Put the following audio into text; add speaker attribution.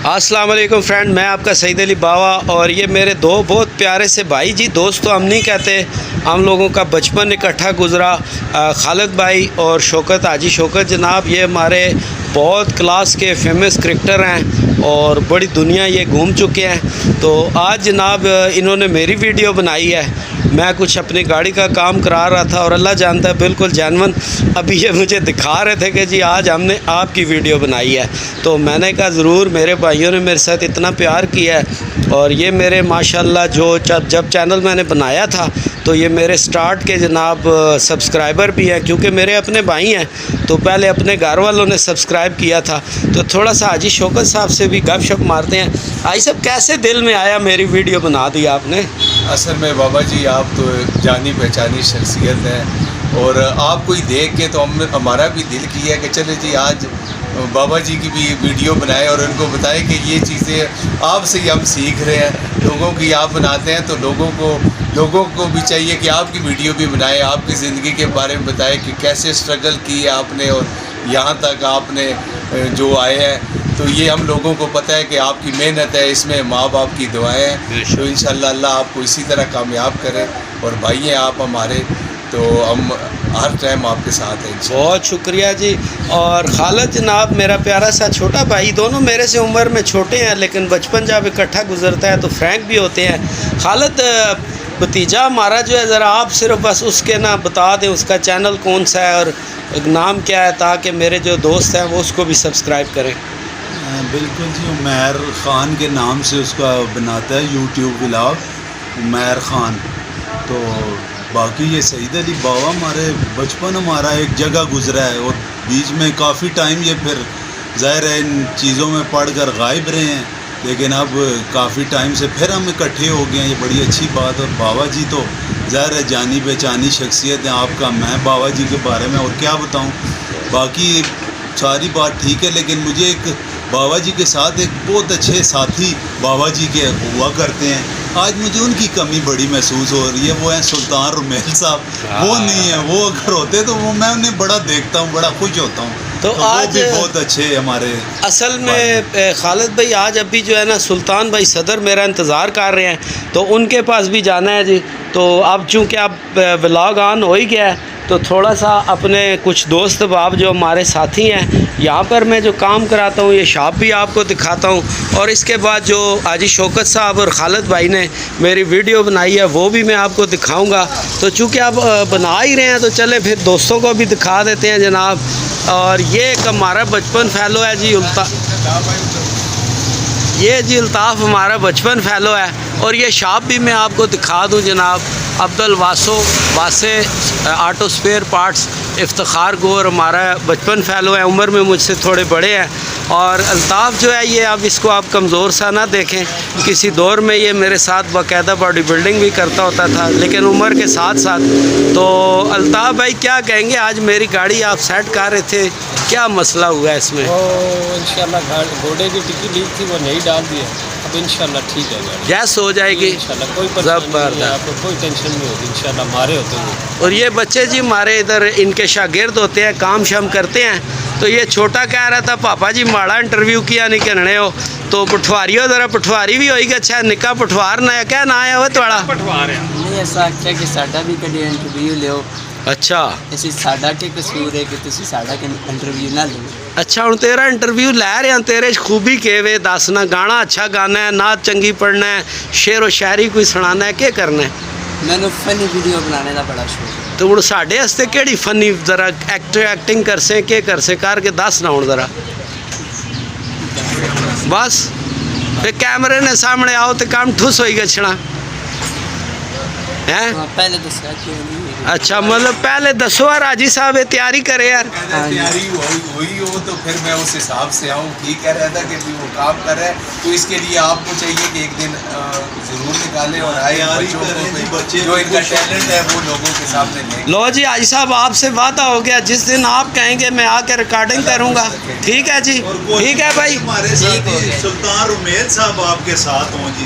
Speaker 1: السلام علیکم فرینڈ، میں آپ کا سعید علی باوا اور یہ میرے دو بہت پیارے سے بھائی جی، دوست تو ہم نہیں کہتے، ہم لوگوں کا بچپن اکٹھا گزرا۔ خالد بھائی اور شوکت، حاجی شوکت جناب، یہ ہمارے بہت کلاس کے فیمس کرکٹر ہیں اور بڑی دنیا یہ گھوم چکے ہیں۔ تو آج جناب انہوں نے میری ویڈیو بنائی ہے، میں کچھ اپنی گاڑی کا کام کرا رہا تھا اور اللہ جانتا ہے بالکل جینون ابھی یہ مجھے دکھا رہے تھے کہ جی آج ہم نے آپ کی ویڈیو بنائی ہے۔ تو میں نے کہا ضرور، میرے بھائیوں نے میرے ساتھ اتنا پیار کیا ہے اور یہ میرے ماشاءاللہ جب چینل میں نے بنایا تھا تو یہ میرے سٹارٹ کے جناب سبسکرائبر بھی ہیں، کیونکہ میرے اپنے بھائی ہیں تو پہلے اپنے گھر والوں نے سبسکرائب کیا تھا۔ تو تھوڑا سا حاجی شوکت صاحب سے بھی گپ شپ مارتے ہیں۔ حاجی صاحب، کیسے دل میں آیا میری ویڈیو بنا دی آپ نے؟
Speaker 2: اصل میں بابا جی آپ تو جانی پہچانی شخصیت ہیں اور آپ کو ہی دیکھ کے تو ہمارا بھی دل کیا کہ چلے جی آج بابا جی کی بھی ویڈیو بنائیں اور ان کو بتائیں کہ یہ چیزیں آپ سے ہی ہم سیکھ رہے ہیں۔ لوگوں کی آپ بناتے ہیں تو لوگوں کو بھی چاہیے کہ آپ کی ویڈیو بھی بنائیں، آپ کی زندگی کے بارے میں بتائیں کہ کیسے اسٹرگل کی ہے آپ نے اور یہاں تک آپ نے جو آئے ہیں۔ تو یہ ہم لوگوں کو پتہ ہے کہ آپ کی محنت ہے، اس میں ماں باپ کی دعائیں ہیں، تو انشاءاللہ اللہ آپ کو اسی طرح کامیاب کرے۔ اور بھائی ہیں آپ ہمارے، تو ہم ہر ٹائم آپ کے ساتھ ہیں انشاءاللہ۔
Speaker 1: بہت شکریہ جی۔ اور خالد جناب میرا پیارا سا چھوٹا بھائی، دونوں میرے سے عمر میں چھوٹے ہیں لیکن بچپن جب اکٹھا گزرتا ہے تو فرینک بھی ہوتے ہیں۔ خالد بھتیجا ہمارا جو ہے، ذرا آپ صرف بس اس کے نا بتا دیں اس کا چینل کون سا ہے اور نام کیا ہے، تاکہ میرے جو دوست ہیں وہ اس کو بھی سبسکرائب کریں۔
Speaker 3: بالکل جی، عمیر خان کے نام سے اس کا بناتا ہے یوٹیوب ولاگ، عمیر خان۔ تو باقی یہ سعید علی باوا، ہمارے بچپن ہمارا ایک جگہ گزرا ہے اور بیچ میں کافی ٹائم یہ پھر ظاہر ہے ان چیزوں میں پڑھ کر غائب رہے ہیں، لیکن اب کافی ٹائم سے پھر ہم اکٹھے ہو گئے ہیں، یہ بڑی اچھی بات۔ اور باوا جی تو ظاہر ہے جانی پہچانی شخصیت ہیں آپ کا، میں باوا جی کے بارے میں اور کیا بتاؤں، باقی ساری بات ٹھیک ہے، لیکن مجھے ایک باوا جی کے ساتھ ایک بہت اچھے ساتھی باوا جی کے ہوا کرتے ہیں، آج مجھے ان کی کمی بڑی محسوس ہو رہی ہے۔ وہ ہیں سلطان رومیل صاحب، وہ نہیں ہیں، وہ اگر ہوتے تو وہ میں انہیں بڑا دیکھتا ہوں، بڑا خوش ہوتا ہوں۔
Speaker 1: تو
Speaker 3: آج
Speaker 1: آج
Speaker 3: بھی بہت اچھے ہمارے
Speaker 1: اصل میں خالد بھائی، آج ابھی جو ہے نا سلطان بھائی صدر میرا انتظار کر رہے ہیں تو ان کے پاس بھی جانا ہے جی۔ تو اب چونکہ اب ولاگ آن ہو ہی گیا ہے تو تھوڑا سا اپنے کچھ دوست باب جو ہمارے ساتھی ہیں یہاں پر میں جو کام کراتا ہوں، یہ شاپ بھی آپ کو دکھاتا ہوں، اور اس کے بعد جو حاجی شوکت صاحب اور خالد بھائی نے میری ویڈیو بنائی ہے وہ بھی میں آپ کو دکھاؤں گا۔ تو چونکہ آپ بنا ہی رہے ہیں تو چلے پھر دوستوں کو بھی دکھا دیتے ہیں جناب۔ اور یہ ایک ہمارا بچپن فیلو ہے جی، یہ جی الطاف ہمارا بچپن فیلو ہے، اور یہ شاپ بھی میں آپ کو دکھا دوں جناب، واسے آٹو سپیئر پارٹس افتخار گور ہمارا بچپن فیلو ہے، عمر میں مجھ سے تھوڑے بڑے ہیں۔ اور الطاف جو ہے یہ، اب اس کو آپ کمزور سا نہ دیکھیں، کسی دور میں یہ میرے ساتھ باقاعدہ باڈی بلڈنگ بھی کرتا ہوتا تھا لیکن عمر کے ساتھ ساتھ۔ تو الطاف بھائی کیا کہیں گے، آج میری گاڑی آپ سیٹ کر رہے تھے، کیا مسئلہ ہوا ہے اس میں؟
Speaker 4: انشاءاللہ گھوڑے کی ٹکی لیک تھی، وہ نہیں ڈال دیا، اب انشاءاللہ ٹھیک ہے گاڑی،
Speaker 1: گیس ہو جائے گی
Speaker 4: انشاءاللہ، کوئی پریشانی نہیں ہے، آپ کو کوئی ٹینشن نہیں ہوگی انشاءاللہ، ہمارے ہوتے ہیں۔
Speaker 1: اور یہ بچے جی ہمارے ادھر ان کے شاگرد ہوتے ہیں، کام شام کرتے ہیں۔ تو یہ چھوٹا کہہ رہا تھا پاپا جی ماڑا انٹرویو کیا نہیں کرنے ہو، تو پٹھواری ہو، ذرا پٹھواری بھی ہوئی گا، اچھا نکا پٹھوار نہ ہے، کیا نہ ہے وہ تھوڑا
Speaker 5: نہیں ایسا آخیا کہ ساڈا بھی کدی انٹرویو لیو،
Speaker 1: اچھا
Speaker 5: اسی ساڈا کے قصور ہے کہ تسی ساڈا کے انٹرویو نہ لو۔
Speaker 1: اچھا ہوں تیرا انٹرویو لے رہے ہیں، تیرے خوبی کے وے دسنا، گانا اچھا گانا ہے، نعت چنگی پڑھنا ہے، شعر و شاعری کوئی سنانا ہے، کیا کرنا ہے؟
Speaker 5: مینو فنی ویڈیو بنانے کا بڑا شوق ہے۔
Speaker 1: تو ہوں ساڈے واسطے کہڑی فنی، ذرا ایکٹنگ کر سے کیا کر سے کر کے دس نہ ہوں ذرا بس، پھر کیمرے نے سامنے آؤ تو کام ٹھس ہوئی گچھنا ہے۔
Speaker 5: پہلے دسیا کیوں نہیں؟
Speaker 1: اچھا مطلب پہلے دسو یار حاجی صاحب یہ تیاری کرے یار۔
Speaker 2: تیاری ہوئی ہو تو پھر میں اس حساب سے آؤں، ٹھیک کہہ رہا تھا کہ وہ کام کر رہا ہے، تو اس کے لیے آپ کو چاہیے کہ ایک دن ضرور نکالیں اور آئے، جو ان کا ٹیلنٹ ہے وہ لوگوں کے سامنے لیں۔
Speaker 1: لو جی حاجی صاحب آپ سے وعدہ ہو گیا، جس دن آپ کہیں گے میں آ کے ریکارڈنگ کروں گا، ٹھیک ہے جی، ٹھیک ہے بھائی۔
Speaker 3: ہمارے ساتھی سلطان رومیل صاحب آپ کے ساتھ ہوں جی۔